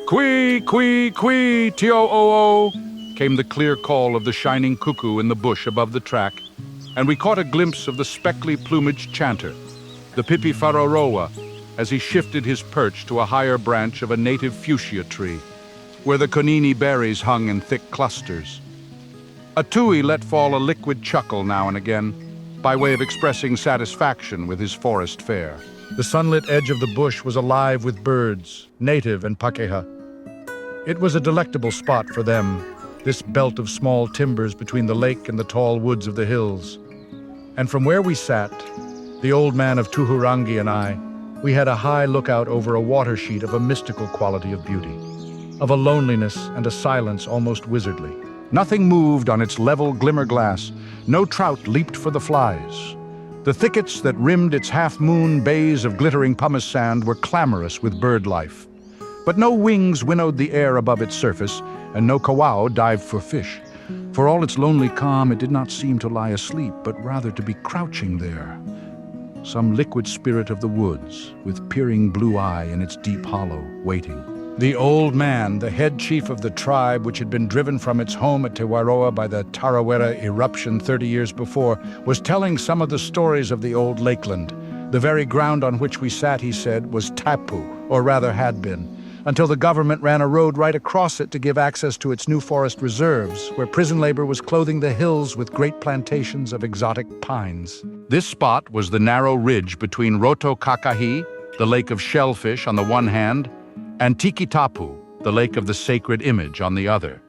Kwee, kwee, kwee, tio-o-o, came the clear call of the shining cuckoo in the bush above the track, and we caught a glimpse of the speckly-plumaged chanter, the pipifaroroa, as he shifted his perch to a higher branch of a native fuchsia tree, where the konini berries hung in thick clusters. A tui let fall a liquid chuckle now and again, by way of expressing satisfaction with his forest fare. The sunlit edge of the bush was alive with birds, native and pakeha. It was a delectable spot for them, this belt of small timbers between the lake and the tall woods of the hills. And from where we sat, the old man of Tuhurangi and I, we had a high lookout over a water sheet of a mystical quality of beauty, of a loneliness and a silence almost wizardly. Nothing moved on its level glimmer glass, no trout leaped for the flies. The thickets that rimmed its half-moon bays of glittering pumice sand were clamorous with bird life. But no wings winnowed the air above its surface, and no kawau dived for fish. For all its lonely calm, it did not seem to lie asleep, but rather to be crouching there. Some liquid spirit of the woods, with peering blue eye in its deep hollow, waiting. The old man, the head chief of the tribe which had been driven from its home at Te Wairoa by the Tarawera eruption 30 years before, was telling some of the stories of the old lakeland. The very ground on which we sat, he said, was tapu, or rather had been, until the government ran a road right across it to give access to its new forest reserves, where prison labor was clothing the hills with great plantations of exotic pines. This spot was the narrow ridge between Roto Kakahi, the lake of shellfish on the one hand, and Tikitapu, the lake of the sacred image on the other.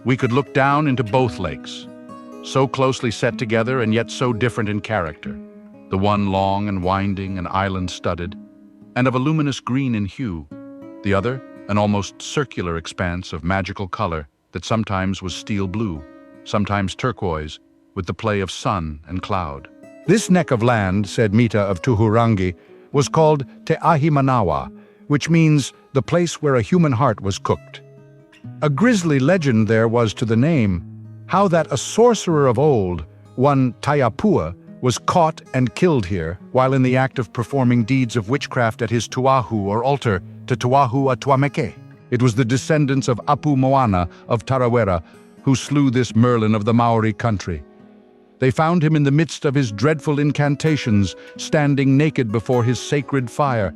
We could look down into both lakes, so closely set together and yet so different in character, the one long and winding and island-studded, and of a luminous green in hue, the other, an almost circular expanse of magical color that sometimes was steel blue, sometimes turquoise, with the play of sun and cloud. This neck of land, said Mita of Tuhurangi, was called Te Ahi Manawa, which means the place where a human heart was cooked. A grisly legend there was to the name, how that a sorcerer of old, one Taiapua, was caught and killed here while in the act of performing deeds of witchcraft at his tuahu or altar, Te Tuahu Atuameke. It was the descendants of Apu Moana of Tarawera who slew this Merlin of the Maori country. They found him in the midst of his dreadful incantations, standing naked before his sacred fire.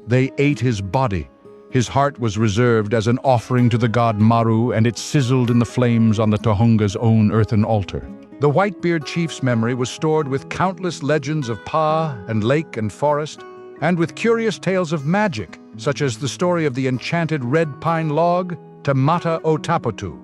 They ate his body. His heart was reserved as an offering to the god Maru, and it sizzled in the flames on the Tohunga's own earthen altar. The Whitebeard chief's memory was stored with countless legends of Pa and lake and forest, and with curious tales of magic, such as the story of the enchanted red pine log, Te Mata o Tapotu,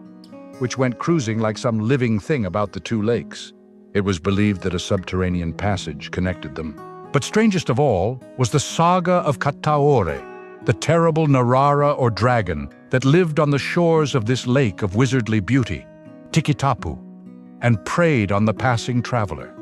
which went cruising like some living thing about the two lakes. It was believed that a subterranean passage connected them. But strangest of all was the saga of Kataure, the terrible Narara or dragon that lived on the shores of this lake of wizardly beauty, Tikitapu, and preyed on the passing traveler.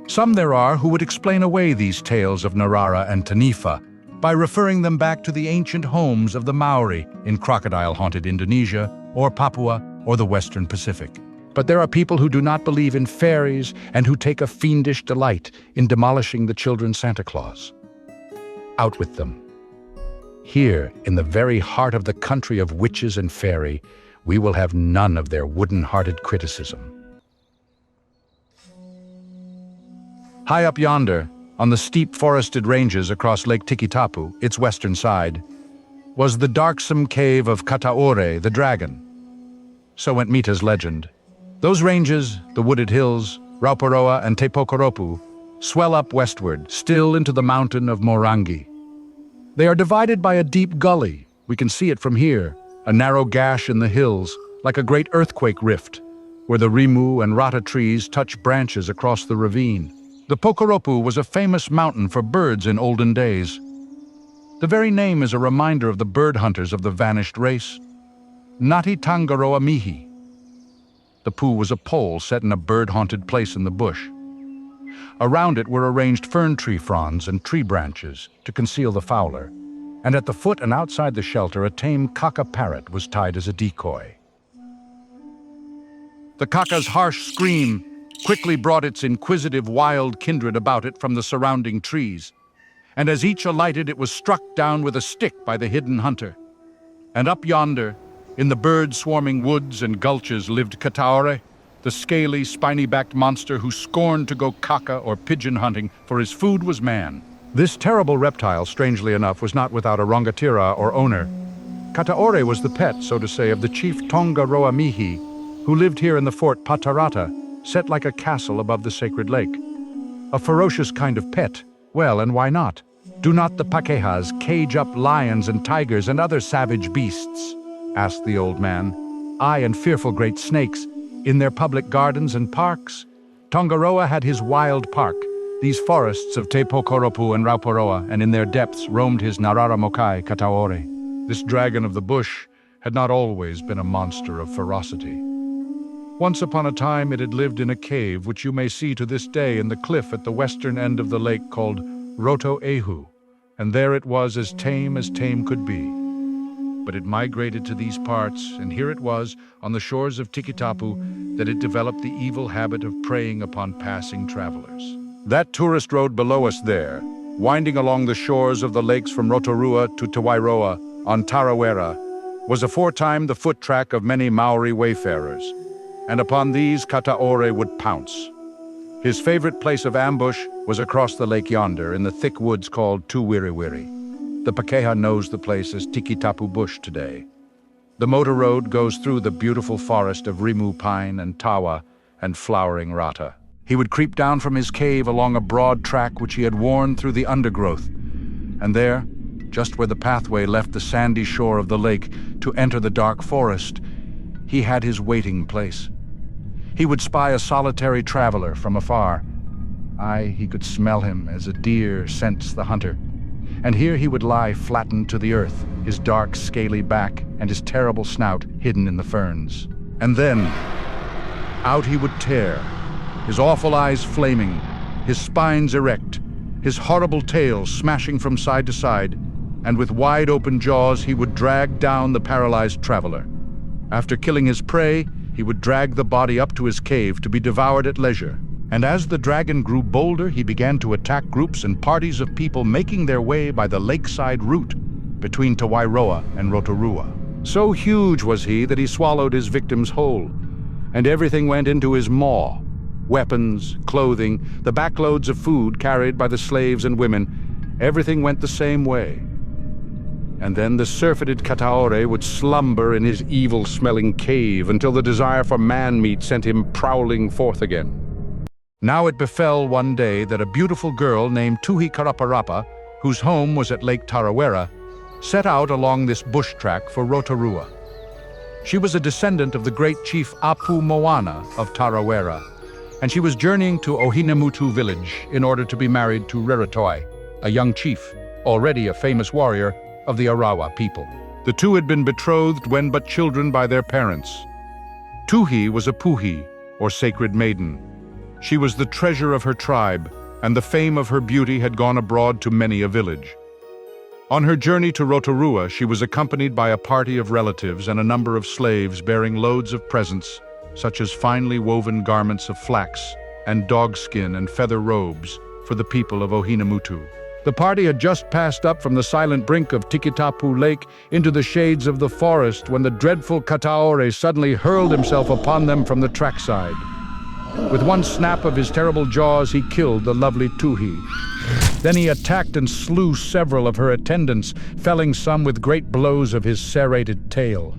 Some there are who would explain away these tales of Narara and Tanifa by referring them back to the ancient homes of the Maori in crocodile-haunted Indonesia or Papua or the Western Pacific. But there are people who do not believe in fairies and who take a fiendish delight in demolishing the children's Santa Claus. Out with them. Here, in the very heart of the country of witches and fairy, we will have none of their wooden-hearted criticism. High up yonder, on the steep forested ranges across Lake Tikitapu, its western side, was the darksome cave of Kataure, the dragon. So went Mita's legend. Those ranges, the wooded hills, Rauparoa and Te Pokoropu, swell up westward, still into the mountain of Morangi. They are divided by a deep gully. We can see it from here, a narrow gash in the hills, like a great earthquake rift, where the rimu and rata trees touch branches across the ravine. The Pokoropu was a famous mountain for birds in olden days. The very name is a reminder of the bird hunters of the vanished race. Ngati Tangaroa Mihi. The pu was a pole set in a bird-haunted place in the bush. Around it were arranged fern tree fronds and tree branches to conceal the fowler, and at the foot and outside the shelter a tame kaka parrot was tied as a decoy. The kaka's harsh scream quickly brought its inquisitive wild kindred about it from the surrounding trees, and as each alighted it was struck down with a stick by the hidden hunter. And up yonder, in the bird-swarming woods and gulches, lived Kataure, the scaly, spiny-backed monster who scorned to go kaka or pigeon hunting, for his food was man. This terrible reptile, strangely enough, was not without a rangatira or owner. Kataure was the pet, so to say, of the chief Tongaroa Mihi, who lived here in the fort Patarata, set like a castle above the sacred lake. A ferocious kind of pet. Well, and why not? Do not the Pakehas cage up lions and tigers and other savage beasts? Asked the old man. Aye, and fearful great snakes, in their public gardens and parks. Tongaroa had his wild park, these forests of Te Pokoropu and Rauporoa, and in their depths roamed his Nararamokai Kataure. This dragon of the bush had not always been a monster of ferocity. Once upon a time it had lived in a cave which you may see to this day in the cliff at the western end of the lake called Roto Ehu, and there it was as tame could be. But it migrated to these parts, and here it was, on the shores of Tikitapu, that it developed the evil habit of preying upon passing travelers. That tourist road below us there, winding along the shores of the lakes from Rotorua to Tawairoa on Tarawera, was aforetime the foot track of many Maori wayfarers, and upon these Kataure would pounce. His favorite place of ambush was across the lake yonder, in the thick woods called Tuwiriwiri. The Pakeha knows the place as Tikitapu Bush today. The motor road goes through the beautiful forest of Rimu pine and tawa and flowering rata. He would creep down from his cave along a broad track which he had worn through the undergrowth, and there, just where the pathway left the sandy shore of the lake to enter the dark forest, he had his waiting place. He would spy a solitary traveler from afar. Aye, he could smell him as a deer scents the hunter. And here he would lie flattened to the earth, his dark, scaly back and his terrible snout hidden in the ferns. And then, out he would tear, his awful eyes flaming, his spines erect, his horrible tail smashing from side to side, and with wide-open jaws he would drag down the paralyzed traveler. After killing his prey, he would drag the body up to his cave to be devoured at leisure. And as the dragon grew bolder, he began to attack groups and parties of people making their way by the lakeside route between Tawairoa and Rotorua. So huge was he that he swallowed his victims whole, and everything went into his maw. Weapons, clothing, the backloads of food carried by the slaves and women, everything went the same way. And then the surfeited Kataure would slumber in his evil-smelling cave until the desire for man-meat sent him prowling forth again. Now it befell one day that a beautiful girl named Tuhi Karaparapa, whose home was at Lake Tarawera, set out along this bush track for Rotorua. She was a descendant of the great chief Apu Moana of Tarawera, and she was journeying to Ohinamutu village in order to be married to Reretoi, a young chief, already a famous warrior of the Arawa people. The two had been betrothed when but children by their parents. Tuhi was a puhi, or sacred maiden. She was the treasure of her tribe, and the fame of her beauty had gone abroad to many a village. On her journey to Rotorua, she was accompanied by a party of relatives and a number of slaves bearing loads of presents, such as finely woven garments of flax and dogskin and feather robes for the people of Ohinamutu. The party had just passed up from the silent brink of Tikitapu Lake into the shades of the forest when the dreadful Kataure suddenly hurled himself upon them from the trackside. With one snap of his terrible jaws, he killed the lovely Tuhi. Then he attacked and slew several of her attendants, felling some with great blows of his serrated tail.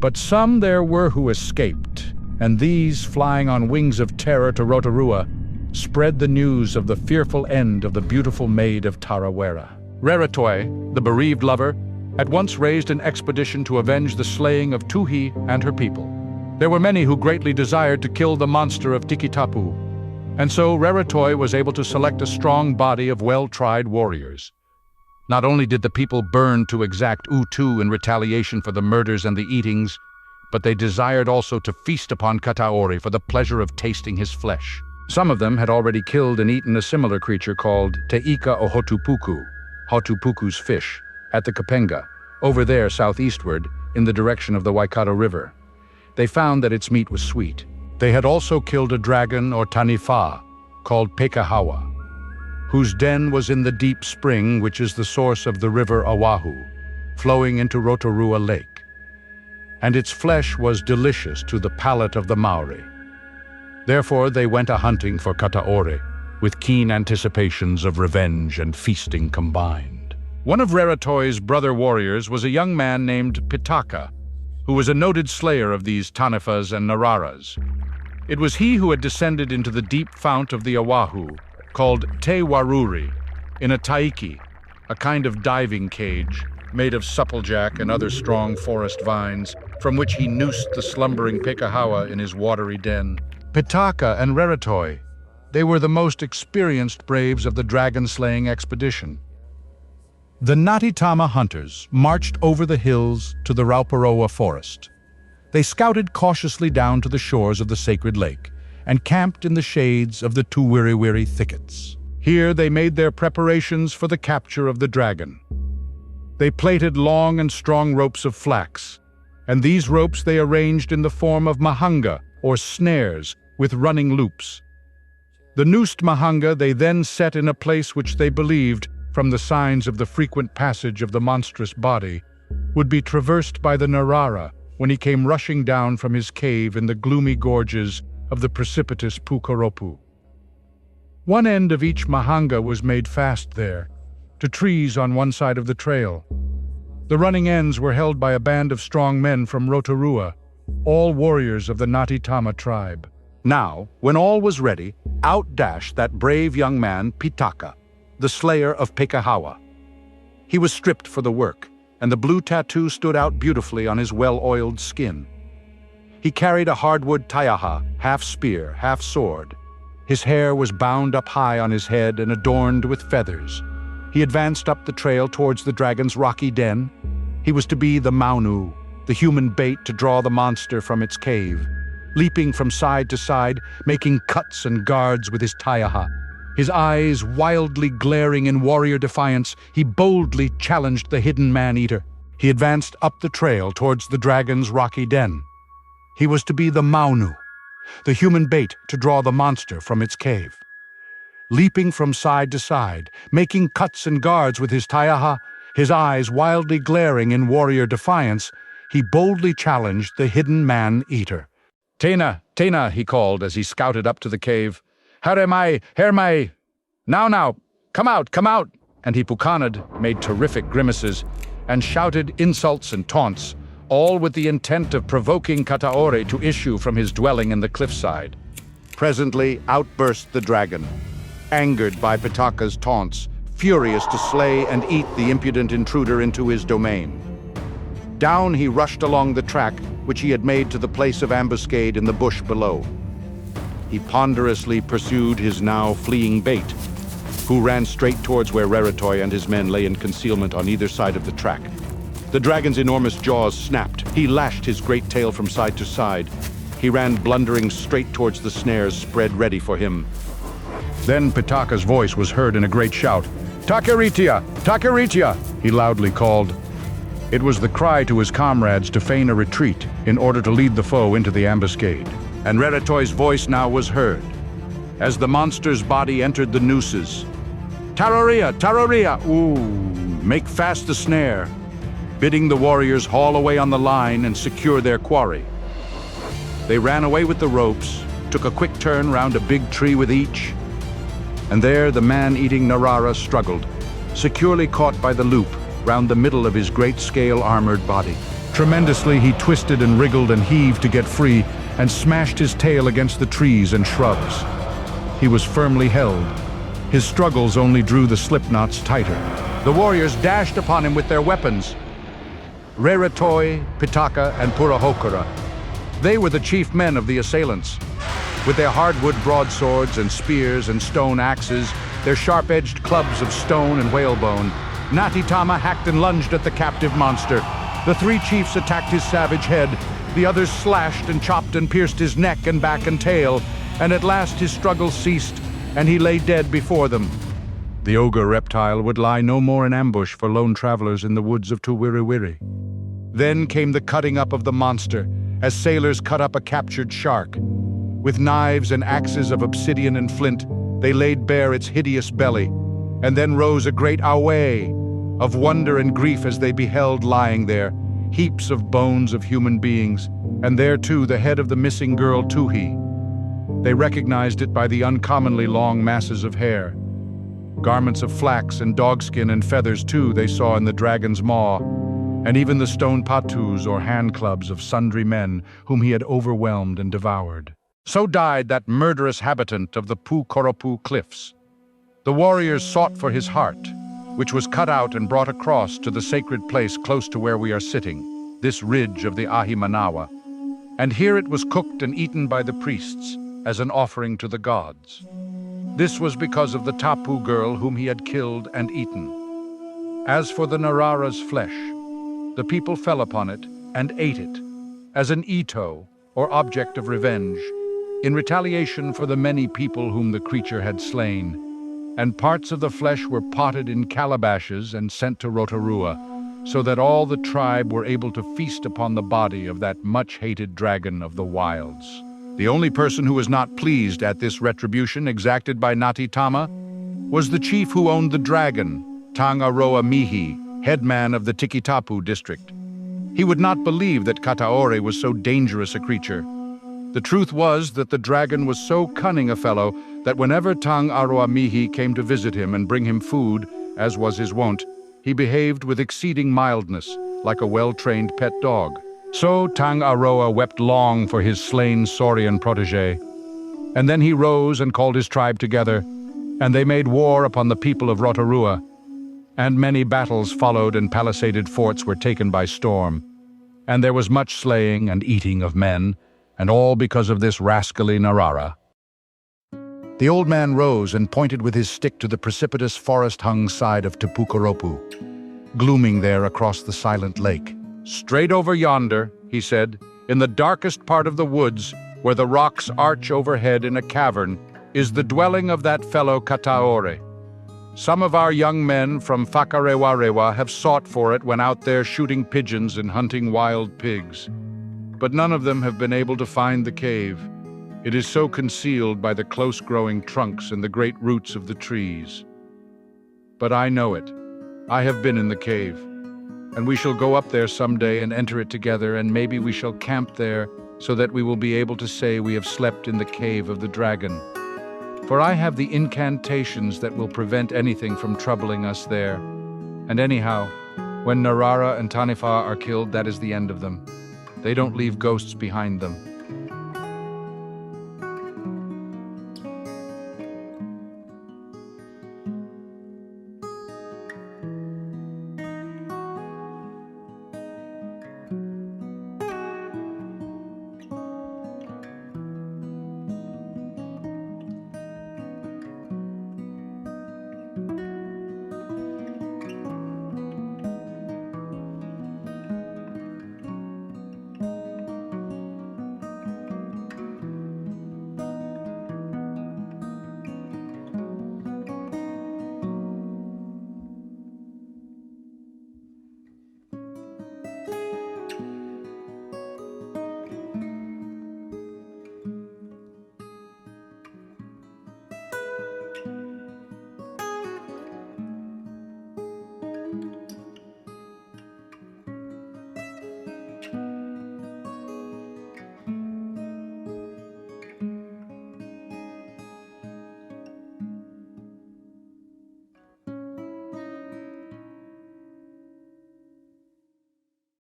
But some there were who escaped, and these, flying on wings of terror to Rotorua, spread the news of the fearful end of the beautiful maid of Tarawera. Reretoi, the bereaved lover, at once raised an expedition to avenge the slaying of Tuhi and her people. There were many who greatly desired to kill the monster of Tikitapu, and so Reretoi was able to select a strong body of well-tried warriors. Not only did the people burn to exact utu in retaliation for the murders and the eatings, but they desired also to feast upon Kataure for the pleasure of tasting his flesh. Some of them had already killed and eaten a similar creature called Teika o Hotupuku, Hotupuku's fish, at the Kapenga, over there southeastward in the direction of the Waikato River. They found that its meat was sweet. They had also killed a dragon or tanifa called Pekahawa, whose den was in the deep spring which is the source of the river Oahu, flowing into Rotorua Lake. And its flesh was delicious to the palate of the Maori. Therefore, they went a-hunting for Kataure, with keen anticipations of revenge and feasting combined. One of Reretoi's brother warriors was a young man named Pitaka, who was a noted slayer of these Tanifas and Nararas. It was he who had descended into the deep fount of the Oahu, called Te Waruri, in a taiki, a kind of diving cage, made of supplejack and other strong forest vines, from which he noosed the slumbering Pekahawa in his watery den. Pitaka and Reretoi, they were the most experienced braves of the dragon-slaying expedition. The Natitama hunters marched over the hills to the Rauparoa forest. They scouted cautiously down to the shores of the sacred lake and camped in the shades of the Tuwiriwiri thickets. Here they made their preparations for the capture of the dragon. They plaited long and strong ropes of flax, and these ropes they arranged in the form of mahanga, or snares, with running loops. The noosed mahanga they then set in a place which they believed, from the signs of the frequent passage of the monstrous body, would be traversed by the Narara when he came rushing down from his cave in the gloomy gorges of the precipitous Pukoropu. One end of each mahanga was made fast there, to trees on one side of the trail. The running ends were held by a band of strong men from Rotorua, all warriors of the Natitama tribe. Now, when all was ready, out dashed that brave young man, Pitaka, the slayer of Pekahawa. He was stripped for the work, and the blue tattoo stood out beautifully on his well-oiled skin. He carried a hardwood taiaha, half spear, half sword. His hair was bound up high on his head and adorned with feathers. He advanced up the trail towards the dragon's rocky den. He was to be the Maunu, the human bait to draw the monster from its cave. Leaping from side to side, making cuts and guards with his taiaha. His eyes wildly glaring in warrior defiance, he boldly challenged the hidden man-eater. He advanced up the trail towards the dragon's rocky den. He was to be the Maunu, the human bait to draw the monster from its cave. Leaping from side to side, making cuts and guards with his taiaha, his eyes wildly glaring in warrior defiance, he boldly challenged the hidden man-eater. "Tena, Tena," he called as he scouted up to the cave. "Haremai, hermai! Now, come out, come out!" And he pukana'd, made terrific grimaces, and shouted insults and taunts, all with the intent of provoking Kataure to issue from his dwelling in the cliffside. Presently out burst the dragon, angered by Pitaka's taunts, furious to slay and eat the impudent intruder into his domain. Down he rushed along the track which he had made to the place of ambuscade in the bush below. He ponderously pursued his now fleeing bait, who ran straight towards where Reretoi and his men lay in concealment on either side of the track. The dragon's enormous jaws snapped. He lashed his great tail from side to side. He ran blundering straight towards the snares spread ready for him. Then Pitaka's voice was heard in a great shout. "Takeritia! Takeritia!" he loudly called. It was the cry to his comrades to feign a retreat in order to lead the foe into the ambuscade. And Reretoi's voice now was heard, as the monster's body entered the nooses. "Taroria! Taroria! Ooh! Make fast the snare!" bidding the warriors haul away on the line and secure their quarry. They ran away with the ropes, took a quick turn round a big tree with each, and there the man-eating Narara struggled, securely caught by the loop round the middle of his great-scale armored body. Tremendously he twisted and wriggled and heaved to get free, and smashed his tail against the trees and shrubs. He was firmly held. His struggles only drew the slip knots tighter. The warriors dashed upon him with their weapons. Reretoi, Pitaka, and Purahokura. They were the chief men of the assailants. With their hardwood broadswords and spears and stone axes, their sharp-edged clubs of stone and whalebone, Natitama hacked and lunged at the captive monster. The three chiefs attacked his savage head. The others slashed and chopped and pierced his neck and back and tail, and at last his struggles ceased, and he lay dead before them. The ogre reptile would lie no more in ambush for lone travelers in the woods of Tuwiriwiri. Then came the cutting up of the monster, as sailors cut up a captured shark. With knives and axes of obsidian and flint, they laid bare its hideous belly, and then rose a great away, of wonder and grief as they beheld lying there heaps of bones of human beings, and there too the head of the missing girl Tuhi. They recognized it by the uncommonly long masses of hair. Garments of flax and dogskin and feathers too they saw in the dragon's maw, and even the stone patus or hand clubs of sundry men whom he had overwhelmed and devoured. So died that murderous habitant of the Pukoropu cliffs. The warriors sought for his heart, which was cut out and brought across to the sacred place close to where we are sitting, this ridge of the Ahimanawa. And here it was cooked and eaten by the priests as an offering to the gods. This was because of the Tapu girl whom he had killed and eaten. As for the Narara's flesh, the people fell upon it and ate it as an ito, or object of revenge, in retaliation for the many people whom the creature had slain. And parts of the flesh were potted in calabashes and sent to Rotorua, so that all the tribe were able to feast upon the body of that much-hated dragon of the wilds. The only person who was not pleased at this retribution exacted by Ngati Tama was the chief who owned the dragon, Tangaroa Mihi, headman of the Tikitapu district. He would not believe that Kataure was so dangerous a creature. The truth was that the dragon was so cunning a fellow that whenever Tang Aroa Mihi came to visit him and bring him food, as was his wont, he behaved with exceeding mildness, like a well-trained pet dog. So Tang Aroa wept long for his slain Saurian protege. And then he rose and called his tribe together, and they made war upon the people of Rotorua. And many battles followed, and palisaded forts were taken by storm. And there was much slaying and eating of men, and all because of this rascally Narara. The old man rose and pointed with his stick to the precipitous forest-hung side of Tupukoropu, glooming there across the silent lake. "Straight over yonder," he said, "in the darkest part of the woods, where the rocks arch overhead in a cavern, is the dwelling of that fellow Kataure. Some of our young men from Whakarewarewa have sought for it when out there shooting pigeons and hunting wild pigs. But none of them have been able to find the cave. It is so concealed by the close-growing trunks and the great roots of the trees. But I know it. I have been in the cave. And we shall go up there someday and enter it together, and maybe we shall camp there so that we will be able to say we have slept in the cave of the dragon. For I have the incantations that will prevent anything from troubling us there. And anyhow, when Narara and Tanifa are killed, that is the end of them. They don't leave ghosts behind them.